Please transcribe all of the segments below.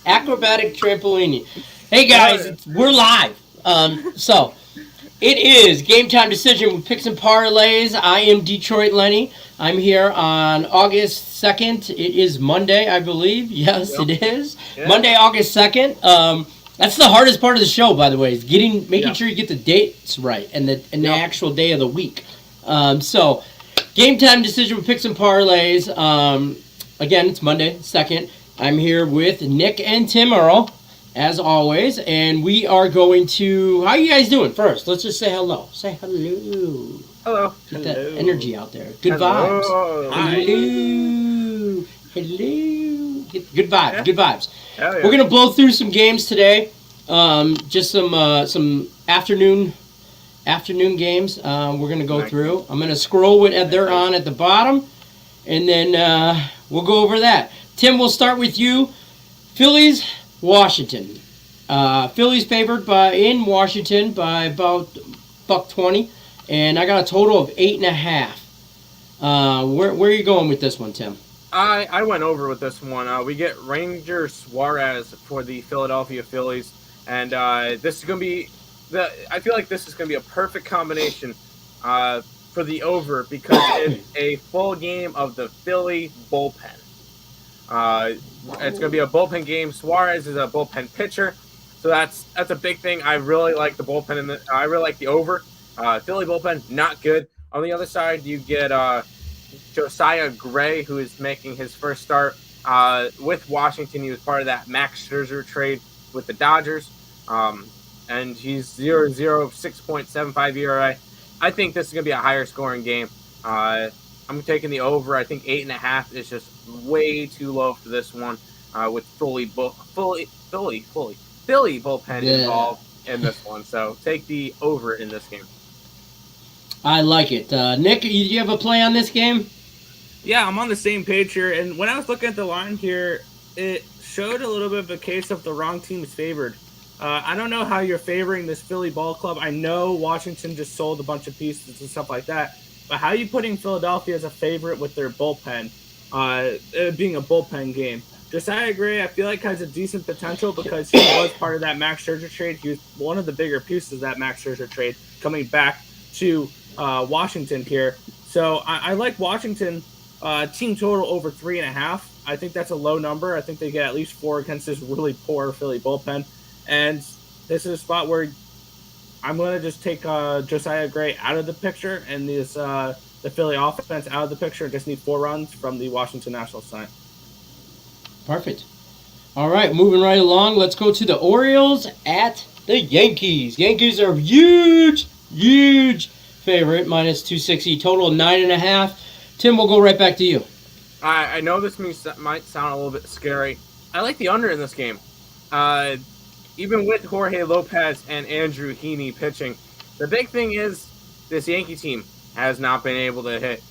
Acrobatic trampoline. Hey guys, we're live. So it is game time decision with picks and parlays. I am Detroit Lenny. I'm here on August 2nd. It is Monday, I believe. Yes, Yep. it is Yeah. Monday, August 2nd. That's the hardest part of the show, by the way, is making Yeah. sure you get the dates right and the Yep. actual day of the week. So game time decision with picks and parlays. Again, it's Monday 2nd. I'm here with Nick and Tim Earle, as always, and we are going to. How you guys doing? First, let's just say hello. Say hello. Hello. Get that energy out there. Good vibes. Hello. Hi. Hello. Hello. Good vibes. Yeah. Good vibes. Hell yeah. We're gonna blow through some games today. Just some afternoon games. We're gonna go Nice. through. I'm gonna scroll with they're on at the bottom, and then we'll go over that. Tim, we'll start with you. Phillies, Washington. Phillies favored in Washington by about $1.20, and I got a total of 8.5. Where are you going with this one, Tim? I went over with this one. We get Ranger Suarez for the Philadelphia Phillies, and this is going to be I feel like this is going to be a perfect combination for the over because it's a full game of the Philly bullpen. It's going to be a bullpen game. Suarez is a bullpen pitcher, so that's a big thing. I really like the bullpen, I really like the over. Philly bullpen not good. On the other side, you get Josiah Gray, who is making his first start with Washington. He was part of that Max Scherzer trade with the Dodgers, and he's 0-0, 6.75 ERA. I think this is going to be a higher scoring game. I'm taking the over. I think 8.5 is just way too low for this one. With Philly bullpen involved in this one, so take the over in this game. I like it. Nick, you have a play on this game? Yeah, I'm on the same page here. And when I was looking at the line here, it showed a little bit of a case of the wrong team's favored. I don't know how you're favoring this Philly ball club. I know Washington just sold a bunch of pieces and stuff like that. But how are you putting Philadelphia as a favorite with their bullpen, it being a bullpen game? Josiah Gray, I feel like, has a decent potential because he was part of that Max Scherzer trade. He was one of the bigger pieces of that Max Scherzer trade coming back to Washington here. So I like Washington team total over 3.5. I think that's a low number. I think they get at least 4 against this really poor Philly bullpen. And this is a spot where I'm going to just take Josiah Gray out of the picture and the Philly offense out of the picture. Just need 4 runs from the Washington Nationals side. Perfect. All right, moving right along. Let's go to the Orioles at the Yankees. Yankees are huge favorite, minus 260, total of 9.5. Tim, we'll go right back to you. I know this might sound a little bit scary. I like the under in this game. Even with Jorge Lopez and Andrew Heaney pitching, the big thing is this Yankee team has not been able to hit.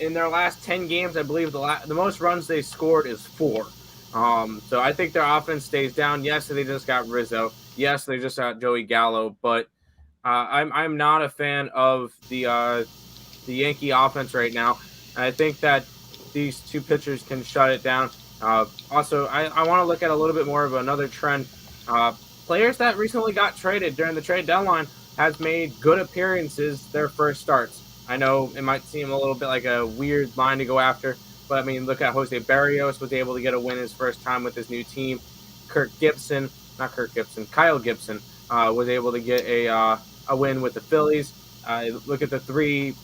In their last 10 games, I believe the most runs they scored is 4. So I think their offense stays down. Yes, they just got Rizzo. Yes, they just got Joey Gallo. But I'm not a fan of the Yankee offense right now. And I think that these two pitchers can shut it down. Also, I want to look at a little bit more of another trend. Players that recently got traded during the trade deadline has made good appearances their first starts. I know it might seem a little bit like a weird line to go after, but I mean, look at Jose Barrios was able to get a win his first time with his new team. Kyle Gibson was able to get a win with the Phillies. Look at the 3 big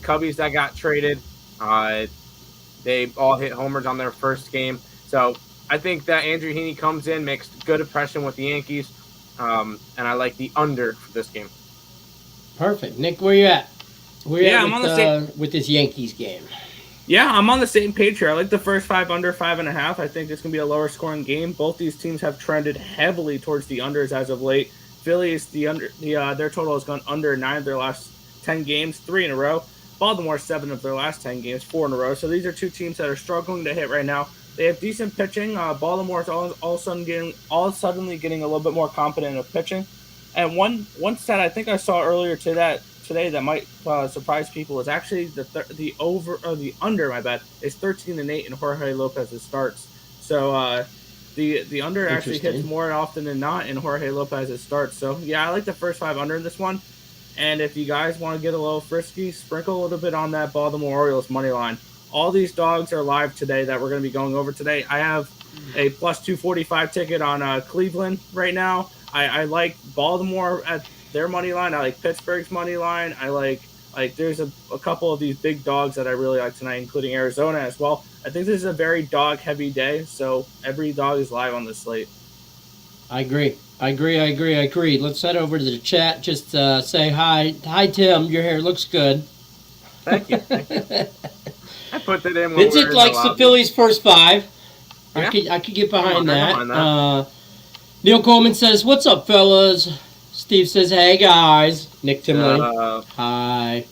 Cubbies that got traded. They all hit homers on their first game. So I think that Andrew Heaney comes in, makes good impression with the Yankees, and I like the under for this game. Perfect. Nick, where you at? I'm on the same with this Yankees game. Yeah, I'm on the same page here. I like the first 5 under 5.5. I think it's going to be a lower scoring game. Both these teams have trended heavily towards the unders as of late. Phillies, their total has gone under 9 of their last 10 games, 3 in a row. Baltimore, 7 of their last 10 games, 4 in a row. So these are two teams that are struggling to hit right now. They have decent pitching. Baltimore is all suddenly getting a little bit more competent of pitching. And one stat I think I saw earlier today that might surprise people is actually the over or the under. My bad is 13-8 in Jorge Lopez's starts. So the under actually hits Interesting. more often than not in Jorge Lopez's starts. So yeah, I like the first 5 under in this one. And if you guys want to get a little frisky, sprinkle a little bit on that Baltimore Orioles money line. All these dogs are live today that we're going to be going over today. I have a plus 245 ticket on Cleveland right now. I like Baltimore at their money line. I like Pittsburgh's money line. I like there's a couple of these big dogs that I really like tonight, including Arizona as well. I think this is a very dog-heavy day, so every dog is live on the slate. I agree. Let's head over to the chat. Just say hi. Hi, Tim. Your hair looks good. Thank you. I put that in. When Vincent likes the Phillies' first 5. Yeah. I could get behind I don't that. mind that. Neil Coleman says, "What's up, fellas?" Steve says, "Hey guys." Nick Timley, hi.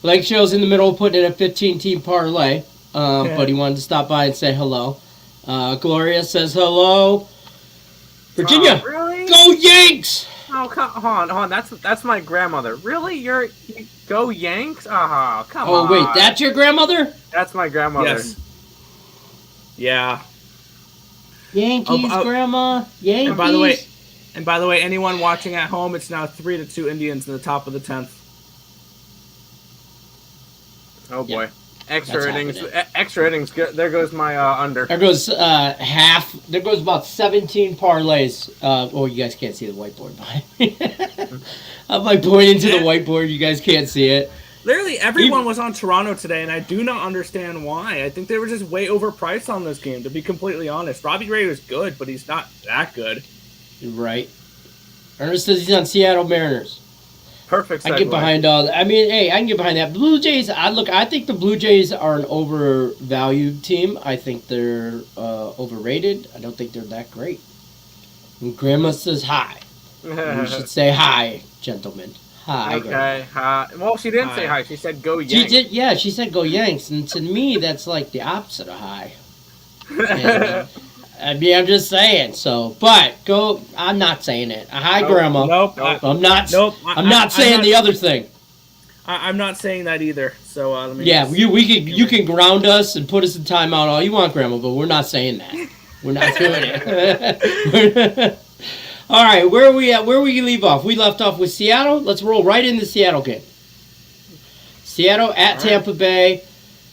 Lake Show's in the middle, putting in a 15-team parlay, but he wanted to stop by and say hello. Gloria says hello. Virginia, really? go Yanks! Oh, hold on. That's my grandmother. Really? You go Yanks? Oh, come on. Oh, wait, that's your grandmother? That's my grandmother. Yes. Yeah. Yankees, Grandma. Yankees. And by the way, anyone watching at home, it's now 3-2 Indians in the top of the 10th. Oh boy. Yeah, Extra that's innings. happening. Extra innings. There goes my under. There goes half. There goes about 17 parlays. You guys can't see the whiteboard behind me. I'm like pointing to the whiteboard. You guys can't see it. Literally, everyone was on Toronto today, and I do not understand why. I think they were just way overpriced on this game, to be completely honest. Robbie Ray was good, but he's not that good. Right. Ernest says he's on Seattle Mariners. Perfect segue. I get behind all that. I mean, hey, I can get behind that. Blue Jays, I think the Blue Jays are an overvalued team. I think they're overrated. I don't think they're that great. And Grandma says hi. We should say hi, gentlemen. Hi, Okay. Grandma. Well, she didn't say hi. She said go Yanks. She did, yeah, she said go Yanks. And to me, that's like the opposite of hi. And, I mean, I'm just saying. So, but go. I'm not saying it. Hi, Grandma. Nope. I'm not. Nope. I'm not saying the other thing. I'm not saying that either. So let me. Yeah, you can ground us and put us in timeout all you want, Grandma, but we're not saying that. We're not doing it. All right, where are we at? Where we leave off? We left off with Seattle. Let's roll right into the Seattle game. Seattle at Tampa Bay.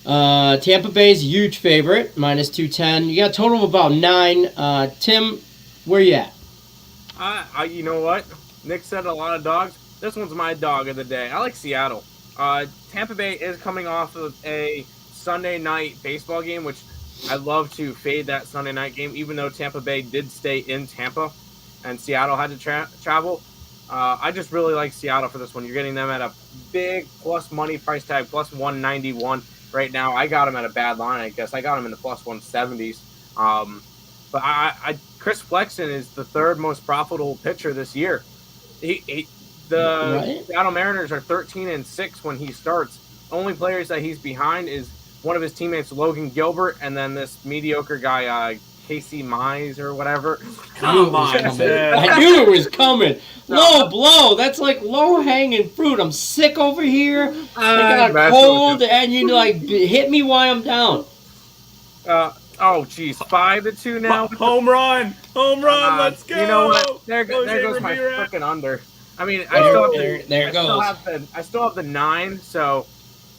Tampa Bay's a huge favorite, minus 210. You got a total of about 9. Tim, where you at? You know what? Nick said a lot of dogs. This one's my dog of the day. I like Seattle. Tampa Bay is coming off of a Sunday night baseball game, which I love to fade that Sunday night game, even though Tampa Bay did stay in Tampa and Seattle had to travel. I just really like Seattle for this one. You're getting them at a big plus money price tag, plus 191 right now. I got them at a bad line, I guess. I got them in the plus 170s. But Chris Flexen is the third most profitable pitcher this year. The Seattle Mariners are 13-6 when he starts. Only players that he's behind is one of his teammates, Logan Gilbert, and then this mediocre guy, Casey Mize or whatever. Come on, I knew it was coming. Low blow. That's like low-hanging fruit. I'm sick over here. I got a cold, and you hit me while I'm down. Oh, geez. 5-2 now. Home run. Let's go. You know what? There goes my freaking under. I mean, I still have the 9, so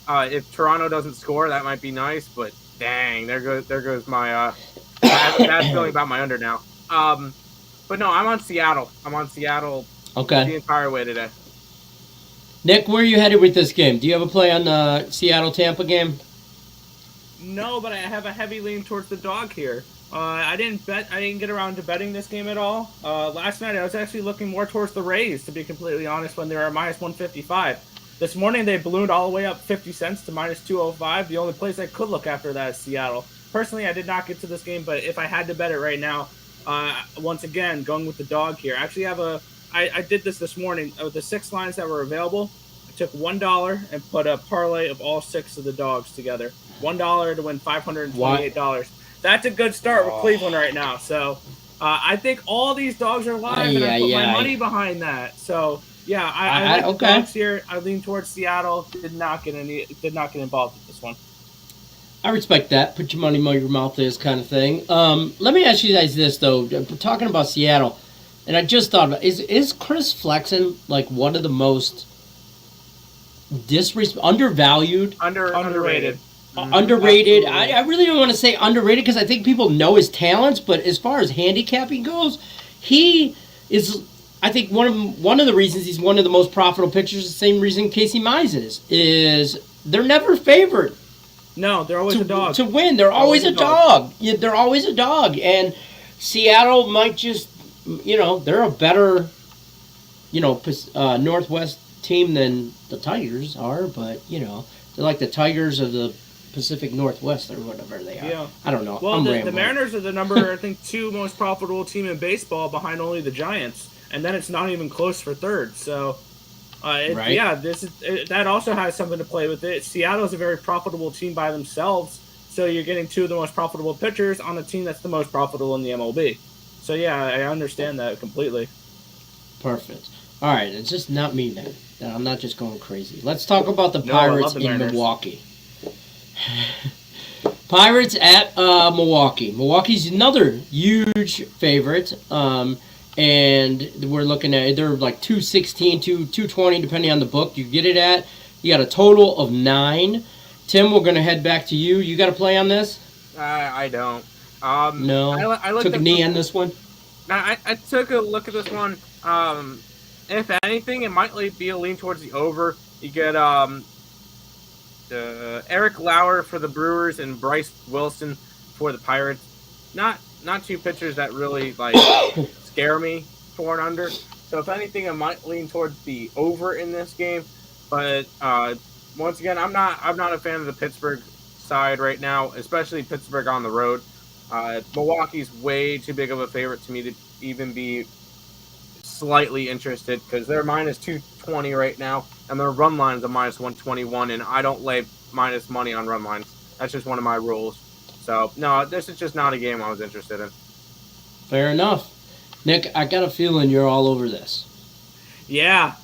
if Toronto doesn't score, that might be nice, but dang, there goes my bad feeling about my under now. But no, I'm on Seattle. Okay. The entire way today. Nick, where are you headed with this game? Do you have a play on the Seattle-Tampa game? No, but I have a heavy lean towards the dog here. I didn't get around to betting this game at all. Last night I was actually looking more towards the Rays, to be completely honest, when they were minus 155. This morning they ballooned all the way up 50 cents to minus 205. The only place I could look after that is Seattle. Personally, I did not get to this game, but if I had to bet it right now, once again, going with the dog here. I actually have I did this morning. With the 6 lines that were available, I took $1 and put a parlay of all 6 of the dogs together. $1 to win $528. That's a good start with Cleveland right now. So I think all these dogs are live, and I put my money behind that. So yeah, I like the dogs here. I lean towards Seattle. Did not get involved with this one. I respect that. Put your money where your mouth is, kind of thing. Let me ask you guys this though. We're talking about Seattle, and I just thought about is Chris Flexen like one of the most undervalued, Underrated. underrated? Absolutely. I really don't want to say underrated because I think people know his talents, but as far as handicapping goes, he is. I think one of the reasons he's one of the most profitable pitchers, the same reason Casey Mize is they're never favored. No, they're always a dog. To win. They're always a dog. Yeah, they're always a dog. And Seattle might just, they're a better, Northwest team than the Tigers are, but, they're like the Tigers of the Pacific Northwest or whatever they are. Yeah. I don't know. Well, the Mariners are the number, I think, 2 most profitable team in baseball behind only the Giants. And then it's not even close for third. So, right. Yeah, that also has something to play with it. Seattle's a very profitable team by themselves. So you're getting 2 of the most profitable pitchers on a team that's the most profitable in the MLB. So, yeah, I understand that completely. Perfect. All right, it's just not me then. I'm not just going crazy. Let's talk about the No, I love Pirates the in Mariners. Milwaukee. Pirates at Milwaukee. Milwaukee's another huge favorite. And we're looking at, they're like 216 to 220, depending on the book you get it at. You got a total of 9. Tim, we're going to head back to you. You got a play on this? I don't. No. I looked Took a up knee on this one? I took a look at this one. If anything, it might be a lean towards the over. You get Eric Lauer for the Brewers and Bryce Wilson for the Pirates. Not 2 pitchers that really scare me for an under. So if anything, I might lean towards the over in this game. But once again, I'm not a fan of the Pittsburgh side right now, especially Pittsburgh on the road. Milwaukee's way too big of a favorite to me to even be slightly interested because they're minus 220 right now, and their run line is a minus 121, and I don't lay minus money on run lines. That's just one of my rules. So, no, this is just not a game I was interested in. Fair enough. Nick, I got a feeling you're all over this. Yeah.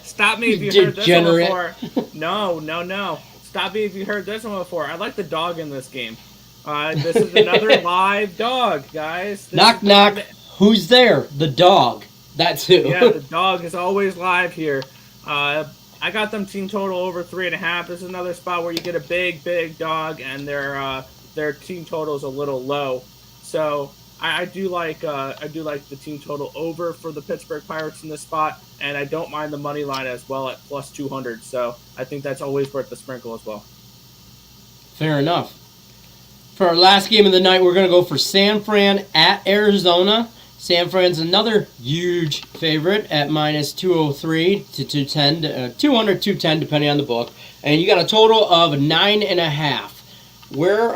Stop me if you heard this one before. No. Stop me if you heard this one before. I like the dog in this game. This is another live dog, guys. Knock. Who's there? The dog. That's who. Yeah, the dog is always live here. I got them team total over 3.5. This is another spot where you get a big dog, and their team total is a little low. So I do like the team total over for the Pittsburgh Pirates in this spot, and I don't mind the money line as well at plus 200. So I think that's always worth the sprinkle as well. Fair enough. For our last game of the night, we're going to go for San Fran at Arizona. San Fran's another huge favorite at minus 203 to 210, 200, 210, depending on the book. And you got a total of 9.5. Where,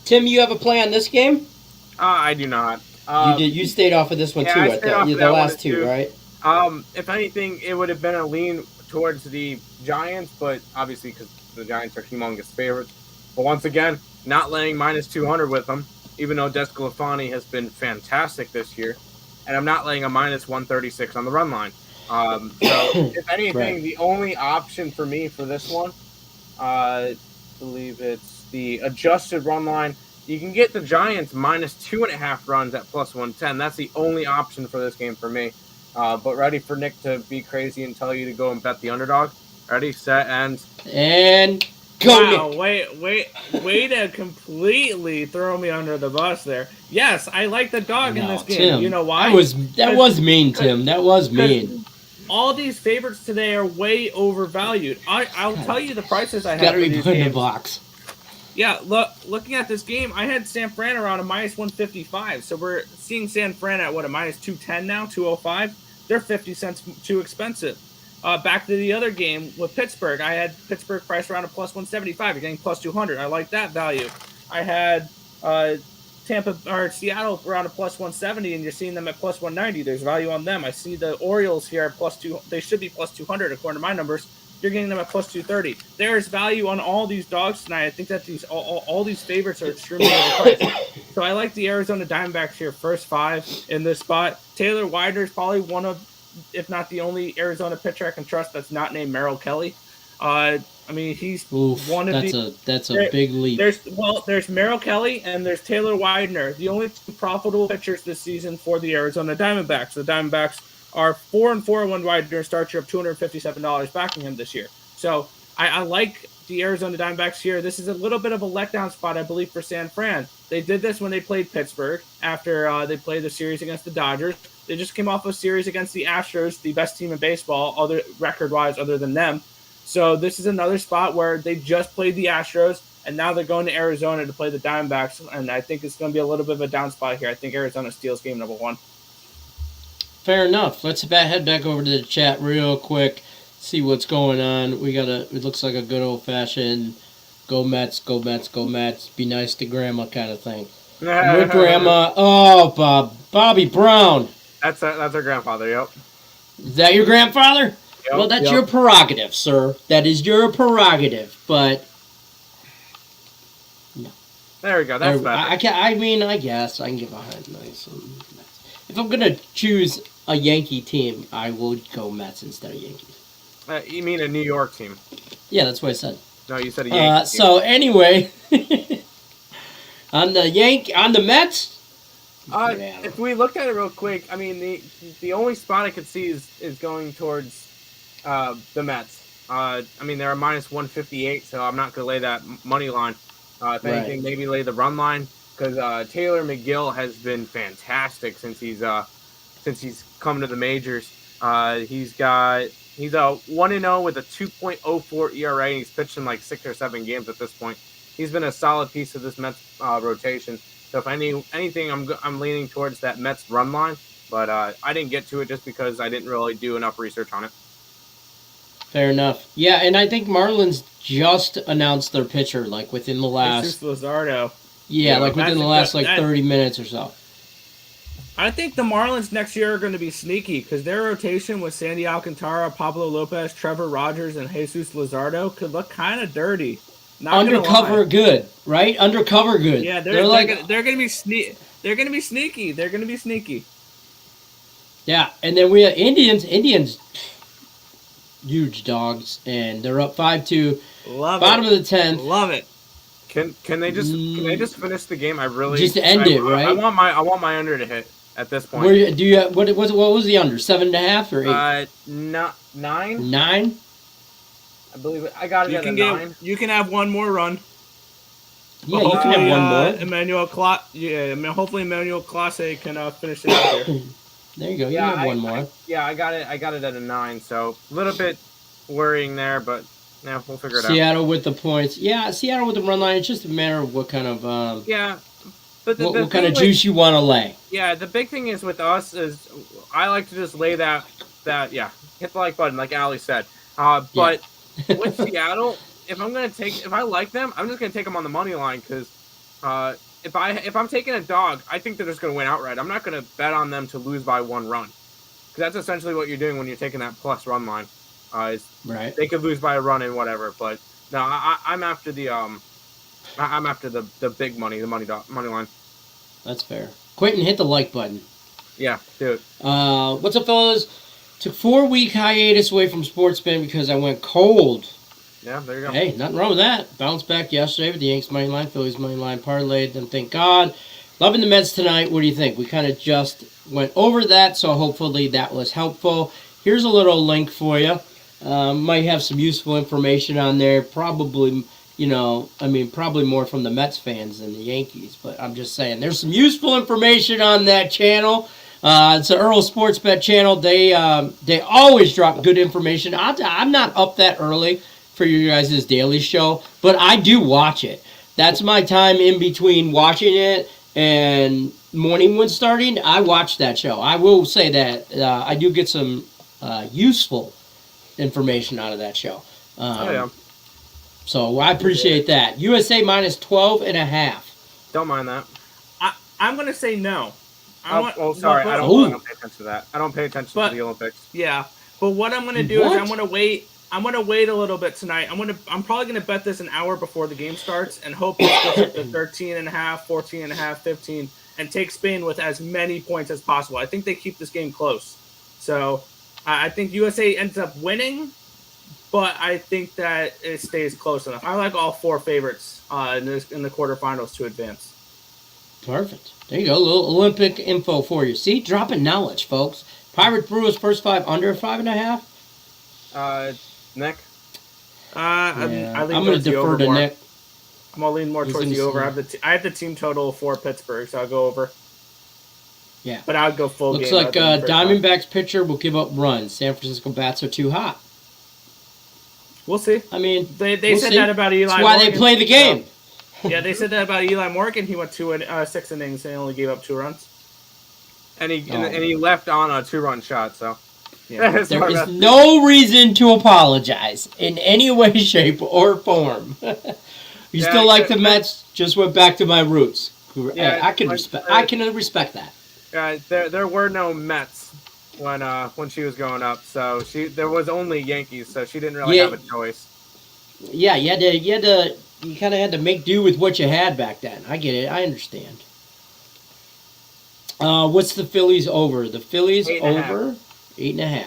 Tim, you have a play on this game? I do not. You stayed off of this one too. I stayed off of the that last one two, too. right? If anything, it would have been a lean towards the Giants, but obviously because the Giants are humongous favorites. But once again, not laying minus 200 with them, even though Desclafani has been fantastic this year. And I'm not laying a minus 136 on the run line. So, if anything, Right. The only option for me for this one, I believe it's the adjusted run line. You can get the Giants minus 2.5 runs at plus 110. That's the only option for this game for me. But ready for Nick to be crazy and tell you to go and bet the underdog? Ready, set, and go, wow, Nick. way to completely throw me under the bus there. Yes, I like the dog in this game. Tim, You know why? That was mean, Tim. That was mean. All these favorites today are way overvalued. I'll tell you the prices I have Got to for be these put in the games. box. Yeah, looking at this game, I had San Fran around a minus 155. So we're seeing San Fran at, a minus 210 now, 205? They're 50 cents too expensive. Back to the other game with Pittsburgh. I had Pittsburgh priced around a plus 175. You're getting plus 200. I like that value. I had Seattle around a plus 170, and you're seeing them at plus 190. There's value on them. I see the Orioles here at plus 2. They should be plus 200 according to my numbers. You're getting them at plus 230. There's value on all these dogs tonight. I think that all these favorites are extremely overpriced. So I like the Arizona Diamondbacks here, first 5 in this spot. Taylor Widener is probably one of, if not the only Arizona pitcher I can trust that's not named Merrill Kelly. I mean, he's Oof, one of that's a big leap. There's Merrill Kelly and there's Taylor Widener, the only two profitable pitchers this season for the Arizona Diamondbacks. The Diamondbacks are 4-4 when Widener starts you up $257 backing him this year. So I like the Arizona Diamondbacks here. This is a little bit of a letdown spot, I believe, for San Fran. They did this when they played Pittsburgh after they played the series against the Dodgers. They just came off a series against the Astros, the best team in baseball, other record-wise, other than them. So this is another spot where they just played the Astros, and now they're going to Arizona to play the Diamondbacks, and I think it's going to be a little bit of a down spot here. I think Arizona steals game number 1. Fair enough. Let's head back over to the chat real quick, see what's going on. It looks like a good old-fashioned go Mets, go Mets, go Mets, be nice to Grandma kind of thing. With Grandma, Bobby Brown. That's our grandfather, yep. Is that your grandfather? Yep, well, that's your prerogative, sir. That is your prerogative, but no. There we go. That's better. I guess I can get behind nice. If I'm gonna choose a Yankee team, I will go Mets instead of Yankees. You mean a New York team? Yeah, that's what I said. No, you said a Yankee team. So anyway, on the Mets. If we look at it real quick, I mean the only spot I could see is going towards the Mets. I mean they're a minus 158, so I'm not gonna lay that money line. If anything, maybe lay the run line because Taylor McGill has been fantastic since he's come to the majors. He's a 1-0 with a 2.04 ERA, and he's pitched in like 6 or 7 games at this point. He's been a solid piece of this Mets rotation. So if anything, I'm leaning towards that Mets run line, but I didn't get to it just because I didn't really do enough research on it. Fair enough. Yeah, and I think Marlins just announced their pitcher like within the last. Jesus Luzardo. Yeah, like within the last 30 minutes or so. I think the Marlins next year are going to be sneaky because their rotation with Sandy Alcantara, Pablo Lopez, Trevor Rogers, and Jesus Luzardo could look kind of dirty. Undercover good, right? Undercover good. Yeah, they're going to be They're going to be sneaky. They're going to be sneaky. Yeah, and then we have Indians. Indians, huge dogs, and they're up 5-2. Bottom of the 10th. Love it. Can they just finish the game? I really just end it, right? I want my under to hit at this point. What was the under? 7.5 or 8? 9. 9. I believe it. I got it at a 9. You can have one more run. Yeah, you can have one more. Hopefully Emmanuel Clase can finish it out here. There you go. You have one more. I got it at a 9. So a little bit worrying there, but yeah, we'll figure it out. Seattle with the points. Yeah, Seattle with the run line. It's just a matter of what kind of But what kind of juice you want to lay. Yeah, the big thing is with us is I like to just lay that hit the like button like Ali said. But with Seattle, if I like them, I'm just gonna take them on the money line because if I'm taking a dog, I think they're just gonna win outright. I'm not gonna bet on them to lose by 1 run because that's essentially what you're doing when you're taking that plus run line. Right. They could lose by a run and whatever, but no, I'm after the big money, the money line. That's fair. Quentin, hit the like button. Yeah, do it. What's up, fellas? Took 4-week hiatus away from Sportsman because I went cold. Yeah, there you go. Hey, nothing wrong with that. Bounced back yesterday with the Yanks money line, Phillies money line parlayed them. Thank God. Loving the Mets tonight. What do you think? We kind of just went over that, so hopefully that was helpful. Here's a little link for you. Might have some useful information on there. Probably, probably more from the Mets fans than the Yankees. But I'm just saying, there's some useful information on that channel. It's an Earle Sports Bet channel. They always drop good information. I'm not up that early for you guys' daily show, but I do watch it. That's my time in between watching it and morning when starting. I watch that show. I will say that I do get some useful information out of that show. So I appreciate that. USA minus 12.5. Don't mind that. I'm going to say no. Sorry. I don't pay attention to that. I don't pay attention to the Olympics. Yeah, but what I'm going to do is I'm going to wait. I'm going to wait a little bit tonight. I'm probably going to bet this an hour before the game starts and hope it gets up to 13.5, 14.5, 15, and take Spain with as many points as possible. I think they keep this game close. So I think USA ends up winning, but I think that it stays close enough. I like all 4 favorites in the quarterfinals to advance. Perfect. There you go. A little Olympic info for you. See, dropping knowledge, folks. Pirate Brewers first 5 under 5.5. Nick. I lean I'm going to towards the defer over to more. Nick. I'm gonna lean more He's towards gonna the over. see. I have the team total for Pittsburgh, so I'll go over. Yeah. But I would go full Looks game. like Diamondbacks pitcher will give up runs. San Francisco bats are too hot. We'll see. I mean, They we'll said see. that about Eli That's why Morgan. they play the game. Yeah, they said that about Eli Morgan. He went 6 innings and only gave up 2 runs. And he left on a 2-run shot, so. Yeah. There is no reason to apologize in any way, shape, or form. You still like the Mets? Just went back to my roots. Yeah, I can respect that. There were no Mets when she was growing up, so there was only Yankees, so she didn't really have a choice. Yeah, you kind of had to make do with what you had back then. I get it. I understand. What's the Phillies over? The Phillies over 8.5.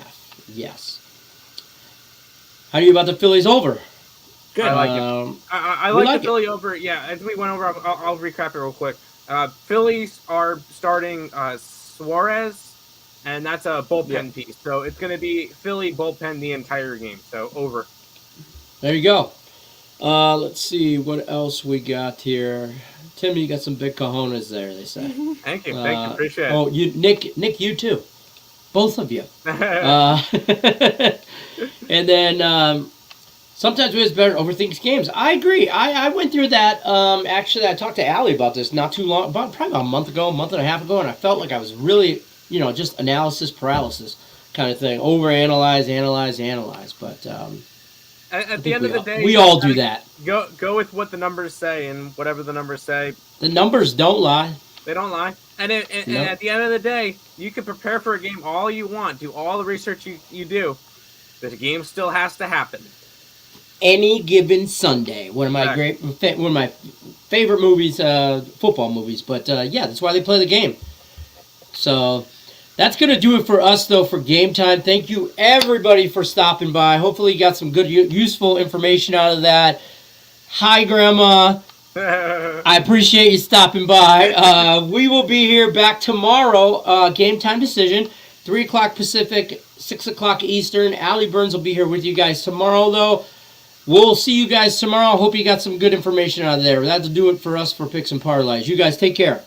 Yes. How do you about the Phillies over? Good. I like it. I like the Philly over. Yeah, as we went over, I'll recap it real quick. Phillies are starting Suarez, and that's a bullpen piece. So it's going to be Philly bullpen the entire game. So over. There you go. Let's see what else we got here. Tim, you got some big cojones there, they say. Thank you. Appreciate it. Oh, Nick, you too. Both of you. And then sometimes it's better to overthink games. I agree. I went through that. Actually, I talked to Allie about this not too long, probably about a month and a half ago, and I felt like I was really, just analysis paralysis kind of thing. Overanalyze, analyze. But at the end of the day, we all do that. Go with what the numbers say, and whatever the numbers say. The numbers don't lie. They don't lie. And at the end of the day, you can prepare for a game all you want, do all the research you do. The game still has to happen. Any given Sunday, one of my favorite movies, football movies. But that's why they play the game. So that's going to do it for us, though, for Game Time. Thank you, everybody, for stopping by. Hopefully you got some good, useful information out of that. Hi, Grandma. I appreciate you stopping by. We will be here back tomorrow. Game Time decision, 3 o'clock Pacific, 6 o'clock Eastern. Allie Burns will be here with you guys tomorrow, though. We'll see you guys tomorrow. Hope you got some good information out of there. That'll do it for us for Picks and Parlays. You guys take care.